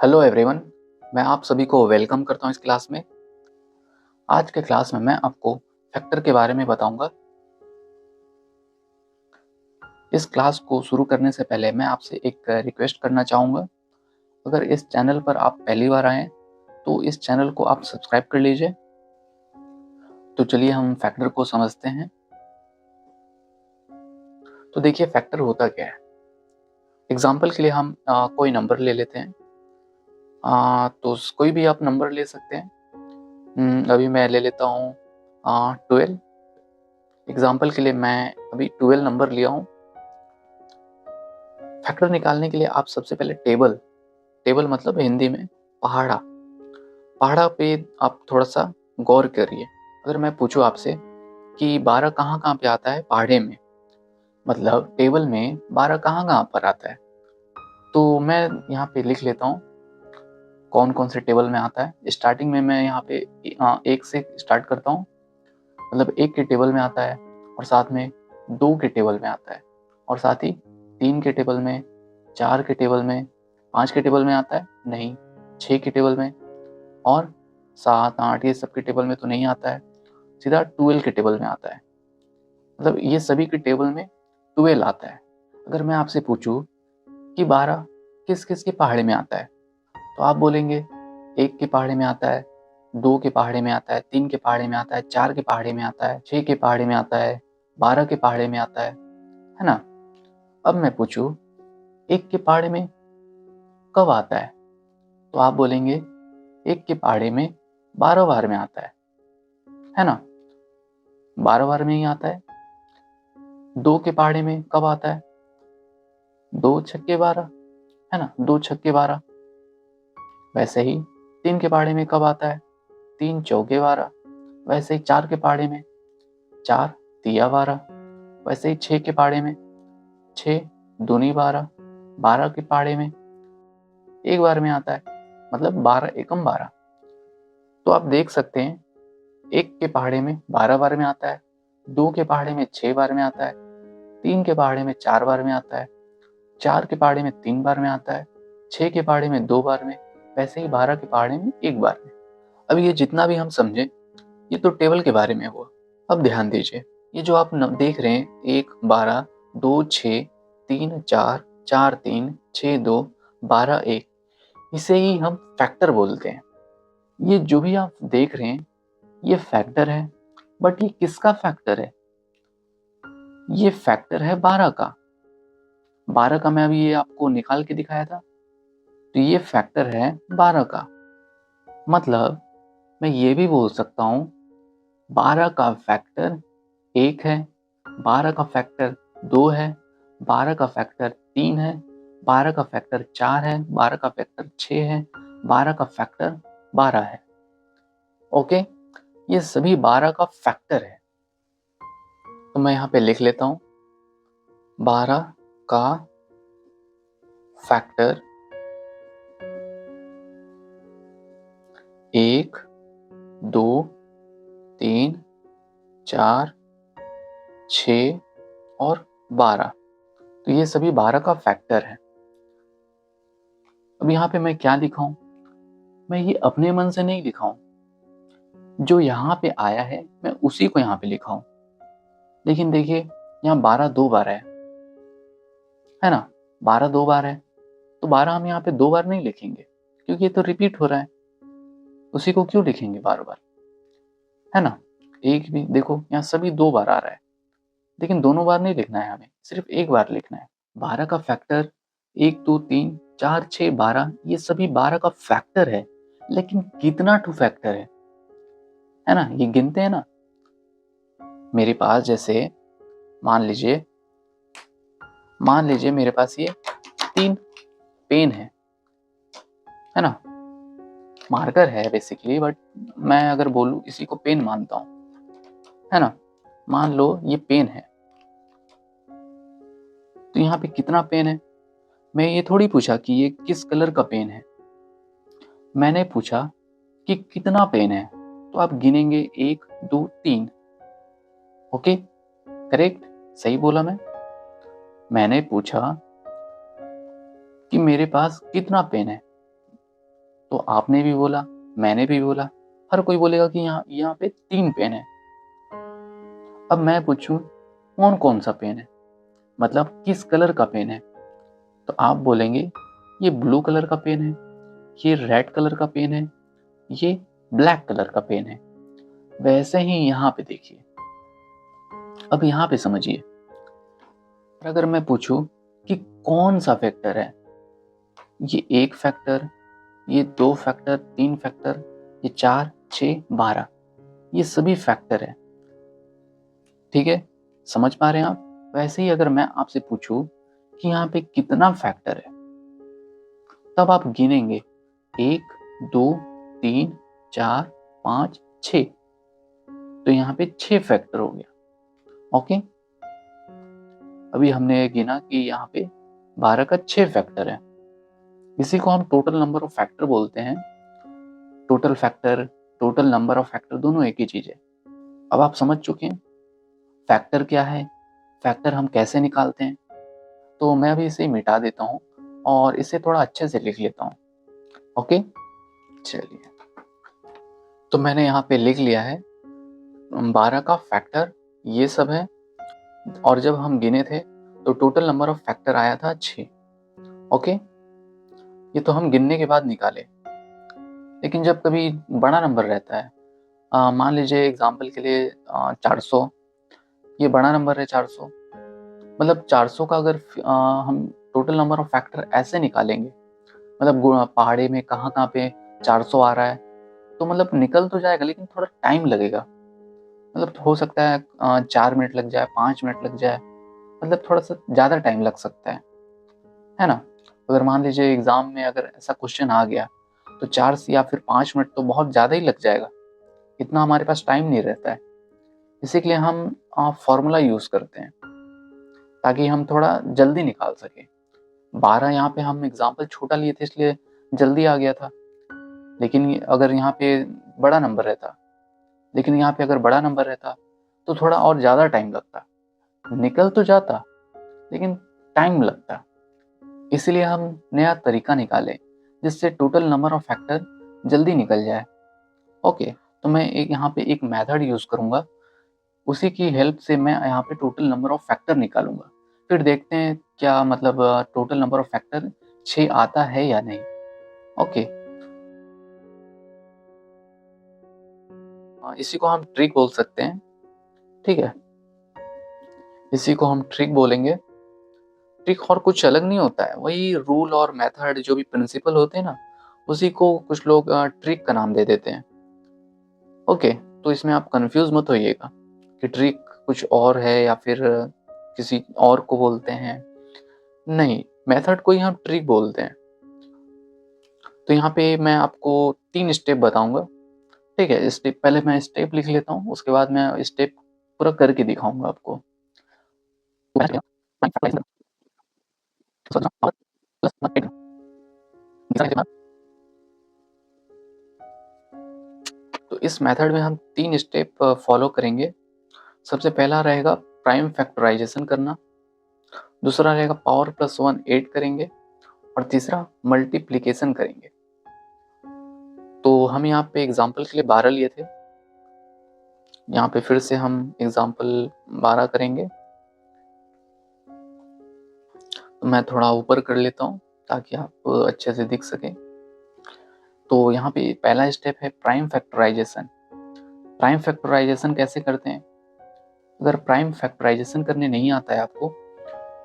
Hello everyone, मैं आप सभी को वेलकम करता हूँ इस क्लास में। आज के क्लास में मैं आपको फैक्टर के बारे में बताऊंगा। इस क्लास को शुरू करने से पहले मैं आपसे एक रिक्वेस्ट करना चाहूँगा। अगर इस चैनल पर आप पहली बार आएँ तो इस चैनल को आप सब्सक्राइब कर लीजिए। तो चलिए हम फैक्टर को समझते हैं। तो देखिए फैक्टर होता क्या है। एग्जाम्पल के लिए हम कोई नंबर ले लेते हैं। तो कोई भी आप नंबर ले सकते हैं। अभी मैं ले लेता हूँ 12। एग्जाम्पल के लिए मैं अभी 12 नंबर लिया हूँ। फैक्टर निकालने के लिए आप सबसे पहले टेबल मतलब हिंदी में पहाड़ा पे आप थोड़ा सा गौर करिए। अगर मैं पूछूं आपसे कि 12 कहाँ कहाँ पे आता है पहाड़े में, मतलब टेबल में 12 कहाँ कहाँ पर आता है, तो मैं यहाँ पे लिख लेता हूँ कौन कौन से टेबल में आता है। स्टार्टिंग में मैं यहाँ पे एक से स्टार्ट करता हूँ, मतलब एक के टेबल में आता है, और साथ में 2 के टेबल में आता है, और साथ ही 3 के टेबल में, 4 के टेबल में, 5 के टेबल में आता है नहीं, 6 के टेबल में, और 7 8 ये सब के टेबल में तो नहीं आता है, सीधा 12 के टेबल में आता है। मतलब ये सभी के टेबल में 12 आता है। अगर मैं आपसे पूछूं कि 12 किस किस के पहाड़े में आता है, तो आप बोलेंगे 1 के पहाड़े में आता है, 2 के पहाड़े में आता है, 3 के पहाड़े में आता है, 4 के पहाड़े में आता है, 6 के पहाड़े में आता है, 12 के पहाड़े में आता है ना। अब मैं पूछूं 1 के पहाड़े में कब आता है, तो आप बोलेंगे 1 के पहाड़े में 12 बार में आता है ना, 12 बार में ही आता है। 2 के पहाड़े में कब आता है, 2 छक्के 12, है ना, 2 छक्के 12। वैसे ही 3 के पहाड़े में कब आता है, 3 चौके 12। वैसे ही 4 के पहाड़े में 4 तिया 12। वैसे ही 6 के पहाड़े में 6 दूनी 12। 12 के पहाड़े में एक बार में आता है, मतलब 12 एकम 12। तो आप देख सकते हैं 1 के पहाड़े में 12 बार में आता है, 2 के पहाड़े में 6 बार में आता है, 3 के पहाड़े में 4 बार में आता है, 4 के पहाड़े में 3 बार में आता है, 6 के पहाड़े में 2 बार में, वैसे ही 12 के पहाड़े में 1 बार में। अब ये जितना भी हम समझे ये तो टेबल के बारे में हुआ। अब ध्यान दीजिए, ये जो आप देख रहे हैं 1 12 2 6 3 4 4 3 6 2 12 1, इसे ही हम फैक्टर बोलते हैं। ये जो भी आप देख रहे हैं ये फैक्टर है, बट ये किसका फैक्टर है, ये फैक्टर है 12 का। 12 का मैं अभी ये आपको निकाल के दिखाया था, तो ये फैक्टर है 12 का। मतलब मैं ये भी बोल सकता हूँ 12 का फैक्टर 1 है, 12 का फैक्टर 2 है, 12 का फैक्टर 3 है, 12 का फैक्टर 4 है, 12 का फैक्टर 6 है, 12 का फैक्टर 12 है। ओके, ये सभी 12 का फैक्टर है। तो मैं यहाँ पे लिख लेता हूँ 12 का फैक्टर 1 2 3 4 6 और 12। तो ये सभी 12 का फैक्टर है। अब यहाँ पे मैं क्या लिखा हूँ, मैं ये अपने मन से नहीं लिखा हूँ, जो यहाँ पे आया है मैं उसी को यहाँ पे लिखा हूँ। लेकिन देखिए यहाँ 12 2 बार है ना, 12 2 बार है, तो 12 हम यहाँ पे 2 बार नहीं लिखेंगे क्योंकि ये तो रिपीट हो रहा है, उसी को क्यों लिखेंगे बार बार, है ना। एक भी देखो यहाँ सभी 2 बार आ रहा है, लेकिन दोनों बार नहीं लिखना है, हमें सिर्फ एक बार लिखना है। 12 का फैक्टर 1 2 3 4 6 12, ये सभी 12 का फैक्टर है, लेकिन कितना टू फैक्टर है ना, ये गिनते हैं ना। मेरे पास जैसे मान लीजिए मेरे पास ये 3 पेन है ना, मार्कर है बेसिकली, बट मैं अगर बोलूं इसी को पेन मानता हूं, है ना। मान लो ये पेन है, तो यहाँ पे कितना पेन है, मैं ये थोड़ी पूछा कि ये किस कलर का पेन है, मैंने पूछा कि कितना पेन है। तो आप गिनेंगे 1 2 3। ओके, करेक्ट, सही बोला मैंने पूछा कि मेरे पास कितना पेन है, तो आपने भी बोला, मैंने भी बोला, हर कोई बोलेगा कि यहाँ पे 3 पेन है। अब मैं पूछूं कौन कौन सा पेन है, मतलब किस कलर का पेन है, तो आप बोलेंगे ये ब्लू कलर का पेन है, ये रेड कलर का पेन है, ये ब्लैक कलर का पेन है। वैसे ही यहाँ पे देखिए, अब यहाँ पे समझिए, अगर मैं पूछूं कि कौन सा फैक्टर है, ये 1 फैक्टर, ये 2 फैक्टर, 3 फैक्टर, ये 4, 6, 12, ये सभी फैक्टर है। ठीक है, समझ पा रहे हैं आप? वैसे ही अगर मैं आपसे पूछूं कि यहाँ पे कितना फैक्टर है, तब आप गिनेंगे 1, 2, 3, 4, 5, 6। तो यहाँ पे 6 फैक्टर हो गया। ओके, अभी हमने गिना कि यहाँ पे 12 का 6 फैक्टर है। इसी को हम टोटल नंबर ऑफ फैक्टर बोलते हैं। Total factor, total number of factor दोनों एक ही चीज है। अब आप समझ चुके हैं फैक्टर क्या है, फैक्टर हम कैसे निकालते हैं। तो मैं अभी इसे मिटा देता हूँ और इसे थोड़ा अच्छे से लिख लेता हूँ। ओके, चलिए, तो मैंने यहाँ पे लिख लिया है 12 का फैक्टर ये सब है। और जब हम गिने थे तो टोटल नंबर ऑफ फैक्टर आया था 6। ओके, ये तो हम गिनने के बाद निकाले। लेकिन जब कभी बड़ा नंबर रहता है, मान लीजिए एग्जाम्पल के लिए 400, ये बड़ा नंबर है 400, मतलब 400 का अगर हम टोटल नंबर ऑफ फैक्टर ऐसे निकालेंगे, मतलब पहाड़े में कहाँ कहाँ पे 400 आ रहा है, तो मतलब निकल तो जाएगा लेकिन थोड़ा टाइम लगेगा। मतलब हो सकता है 4 मिनट लग जाए, 5 मिनट लग जाए, मतलब थोड़ा सा ज़्यादा टाइम लग सकता है ना। अगर मान लीजिए एग्जाम में अगर ऐसा क्वेश्चन आ गया तो 4 से या फिर 5 मिनट तो बहुत ज़्यादा ही लग जाएगा, इतना हमारे पास टाइम नहीं रहता है। इसी के लिए हम फॉर्मूला यूज़ करते हैं ताकि हम थोड़ा जल्दी निकाल सकें। 12 यहाँ पे हम एग्जाम्पल छोटा लिए थे इसलिए जल्दी आ गया था। लेकिन अगर यहाँ पे बड़ा नंबर रहता, लेकिन यहाँ पे अगर बड़ा नंबर रहता तो थोड़ा और ज़्यादा टाइम लगता, निकल तो जाता लेकिन टाइम लगता। इसीलिए हम नया तरीका निकाले जिससे टोटल नंबर ऑफ फैक्टर जल्दी निकल जाए। ओके, तो मैं एक यहाँ पे एक मेथड यूज़ करूँगा, उसी की हेल्प से मैं यहाँ पे टोटल नंबर ऑफ फैक्टर निकालूंगा। फिर देखते हैं क्या मतलब टोटल नंबर ऑफ फैक्टर 6 आता है या नहीं। ओके, इसी को हम ट्रिक बोल सकते हैं। ठीक है, इसी को हम ट्रिक बोलेंगे। ट्रिक और कुछ अलग नहीं होता है, वही रूल और मेथड जो भी प्रिंसिपल होते हैं ना, उसी को कुछ लोग ट्रिक का नाम दे देते हैं। ओके, तो इसमें आप कंफ्यूज मत होइएगा कि ट्रिक कुछ और है या फिर किसी और को बोलते हैं। नहीं, मेथड को ही हम ट्रिक बोलते हैं। तो यहाँ पे मैं आपको 3 स्टेप बताऊंगा। ठीक है, स्टेप पहले मैं स्टेप लिख लेता हूँ, उसके बाद मैं स्टेप पूरा करके दिखाऊंगा आपको। तो इस मेथड में हम 3 स्टेप फॉलो करेंगे। सबसे पहला रहेगा प्राइम फैक्टराइजेशन करना, दूसरा रहेगा पावर प्लस 1 ऐड करेंगे और तीसरा मल्टीप्लिकेशन करेंगे। तो हम यहाँ पे एग्जाम्पल के लिए 12 लिए थे, यहाँ पे फिर से हम एग्जाम्पल 12 करेंगे। तो मैं थोड़ा ऊपर कर लेता हूँ ताकि आप अच्छे से दिख सके। तो यहाँ पे पहला स्टेप है प्राइम फैक्टराइजेशन। प्राइम फैक्टराइजेशन कैसे करते हैं? अगर प्राइम फैक्टराइजेशन करने नहीं आता है आपको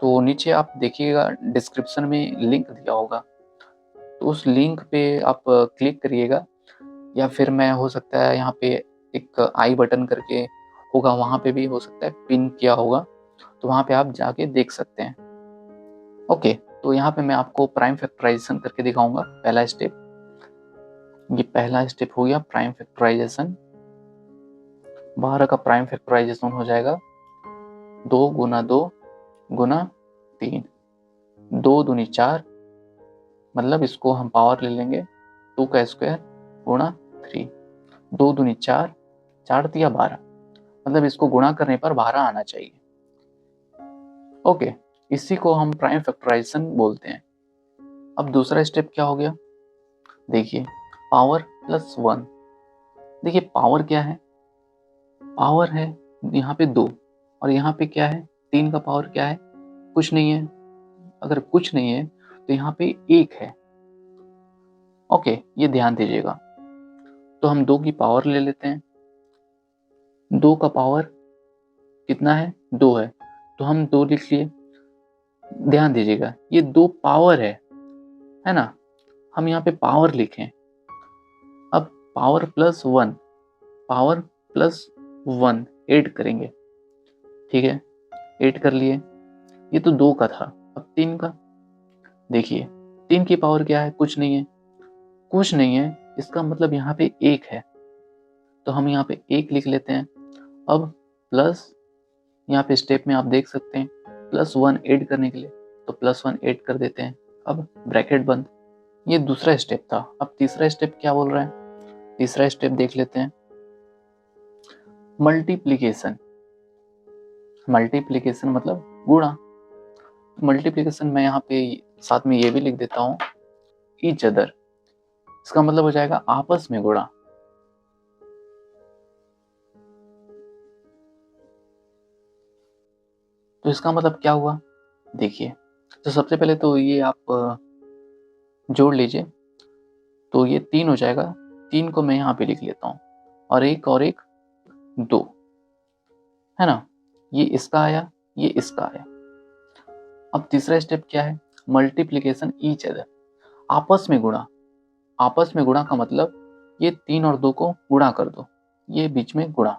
तो नीचे आप देखिएगा डिस्क्रिप्शन में लिंक दिया होगा, तो उस लिंक पे आप क्लिक करिएगा, या फिर मैं हो सकता है यहाँ पे एक आई बटन करके होगा, वहाँ पे भी हो सकता है पिन किया होगा, तो वहाँ पे आप जाके देख सकते हैं। ओके, तो यहाँ पे मैं आपको प्राइम फैक्टराइजेशन करके दिखाऊंगा। पहला स्टेप, ये पहला स्टेप हो गया प्राइम फैक्टराइजेशन। 12 का प्राइम फैक्टराइजेशन हो जाएगा 2 गुना 2 गुना 3, 2 दूनी 4, मतलब इसको हम पावर ले लेंगे 2 का स्क्वायर गुणा 3, 2 दूनी 4, 4 तिया 12, मतलब इसको गुणा करने पर 12 आना चाहिए। ओके, इसी को हम प्राइम फैक्टराइजेशन बोलते हैं। अब दूसरा स्टेप क्या हो गया, देखिए पावर प्लस 1। देखिए पावर क्या है, पावर है यहाँ पे 2 और यहाँ पे क्या है 3 का पावर क्या है, कुछ नहीं है। अगर कुछ नहीं है तो यहाँ पे 1 है। ओके, ये ध्यान दीजिएगा। तो हम 2 की पावर ले लेते हैं। 2 का पावर कितना है, 2 है, तो हम 2 लिख लिए। ध्यान दीजिएगा ये 2 पावर है ना, हम यहाँ पे पावर लिखें। अब power plus 1, power plus 1 add करेंगे, ठीक है, ऐड कर लिए। ये तो 2 का था, अब 3 का। देखिए 3 की पावर क्या है, कुछ नहीं है, कुछ नहीं है, इसका मतलब यहाँ पे 1 है, तो हम यहाँ पे 1 लिख लेते हैं। अब प्लस, यहाँ पे स्टेप में आप देख सकते हैं प्लस 1 ऐड करने के लिए, तो प्लस 1 ऐड कर देते हैं। अब ब्रैकेट बंद। ये दूसरा स्टेप था। अब तीसरा स्टेप क्या बोल रहा है, तीसरा स्टेप देख लेते हैं, मल्टीप्लीकेशन। मल्टीप्लीकेशन मतलब गुणा। मल्टीप्लीकेशन मैं यहाँ पे साथ में ये भी लिख देता हूँ, ईच अदर। इसका मतलब हो जाएगा आपस में गुणा। तो इसका मतलब क्या हुआ, देखिए, तो सबसे पहले तो ये आप जोड़ लीजिए, तो ये 3 हो जाएगा। 3 को मैं यहाँ पे लिख लेता हूँ, और एक 2, है ना, ये इसका आया, ये इसका आया। अब तीसरा स्टेप क्या है, मल्टीप्लीकेशन ईच अदर, आपस में गुणा। आपस में गुणा का मतलब ये 3 और 2 को गुणा कर दो, ये बीच में गुणा।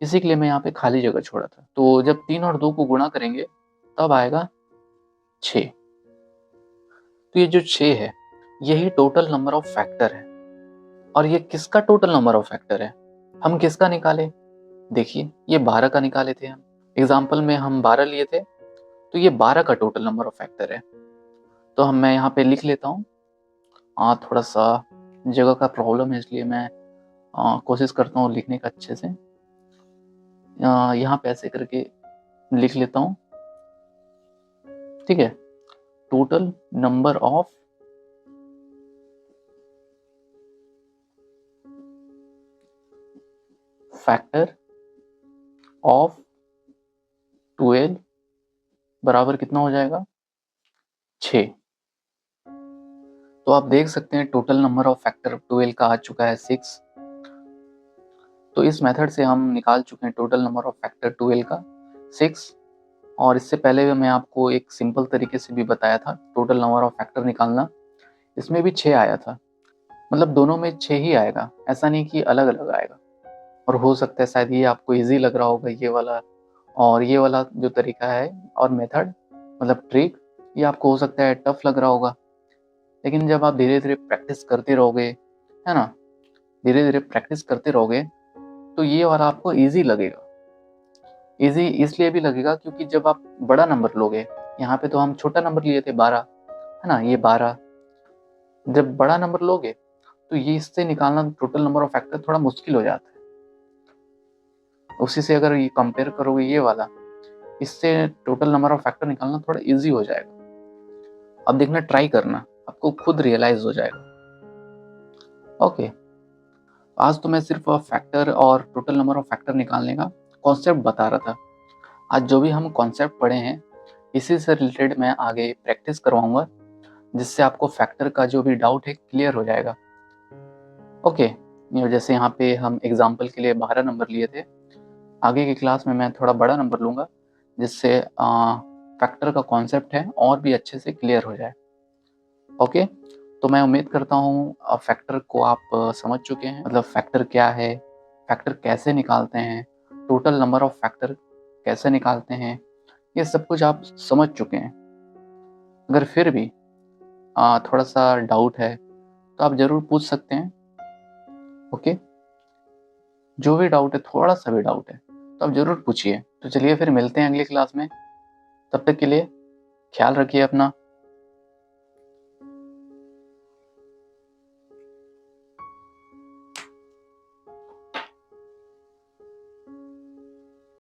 इसी के लिए मैं यहाँ पे खाली जगह छोड़ा था। तो जब 3 और 2 को गुणा करेंगे तब आएगा 6। तो ये जो 6 है यही टोटल नंबर ऑफ फैक्टर है। और ये किसका टोटल नंबर ऑफ फैक्टर है, हम किसका निकाले, देखिए ये 12 का निकाले थे हम। एग्जाम्पल में हम 12 लिए थे, तो ये 12 का टोटल नंबर ऑफ फैक्टर है। तो हम मैं यहाँ पे लिख लेता हूँ। थोड़ा सा जगह का प्रॉब्लम है, इसलिए मैं कोशिश करता हूँ लिखने का अच्छे से। यहाँ पे ऐसे करके लिख लेता हूँ, ठीक है। Total number of factor of 12 बराबर कितना हो जाएगा, 6। तो आप देख सकते हैं टोटल नंबर ऑफ फैक्टर 12 का आ चुका है 6। तो इस मेथड से हम निकाल चुके हैं टोटल नंबर ऑफ फैक्टर 12 का 6। और इससे पहले भी मैं आपको एक सिंपल तरीके से भी बताया था टोटल नंबर ऑफ फैक्टर निकालना, इसमें भी 6 आया था। मतलब दोनों में 6 ही आएगा, ऐसा नहीं कि अलग अलग आएगा। और हो सकता है शायद ये आपको इजी लग रहा होगा ये वाला, और ये वाला जो तरीका है और मेथड मतलब ट्रिक, ये आपको हो सकता है टफ लग रहा होगा। लेकिन जब आप धीरे धीरे प्रैक्टिस करते रहोगे, है ना, धीरे धीरे प्रैक्टिस करते रहोगे, तो ये वाला आपको इजी लगेगा। इजी इसलिए भी लगेगा क्योंकि जब आप बड़ा नंबर लोगे, यहाँ पे तो हम छोटा नंबर लिए थे 12, है ना, ये 12। जब बड़ा नंबर लोगे तो ये इससे निकालना टोटल नंबर ऑफ फैक्टर थोड़ा मुश्किल हो जाता है। उसी से अगर ये कंपेयर करोगे ये वाला, इससे टोटल नंबर ऑफ फैक्टर निकालना थोड़ा इजी हो जाएगा। अब देखना, ट्राई करना, आपको खुद रियलाइज हो जाएगा। ओके, आज तो मैं सिर्फ फैक्टर और टोटल नंबर ऑफ फैक्टर निकालने का कॉन्सेप्ट बता रहा था। आज जो भी हम कॉन्सेप्ट पढ़े हैं इसी से रिलेटेड मैं आगे प्रैक्टिस करवाऊंगा, जिससे आपको फैक्टर का जो भी डाउट है क्लियर हो जाएगा। ओके, जैसे यहाँ पे हम एग्जाम्पल के लिए 12 नंबर लिए थे, आगे की क्लास में मैं थोड़ा बड़ा नंबर लूँगा, जिससे फैक्टर का कॉन्सेप्ट है और भी अच्छे से क्लियर हो जाए। ओके, तो मैं उम्मीद करता हूँ फैक्टर को आप समझ चुके हैं, मतलब फैक्टर क्या है, फैक्टर कैसे निकालते हैं, टोटल नंबर ऑफ फैक्टर कैसे निकालते हैं, ये सब कुछ आप समझ चुके हैं। अगर फिर भी थोड़ा सा डाउट है तो आप ज़रूर पूछ सकते हैं। ओके, जो भी डाउट है, थोड़ा सा भी डाउट है तो आप ज़रूर पूछिए। तो चलिए फिर मिलते हैं अगली क्लास में, तब तक के लिए ख्याल रखिए अपना।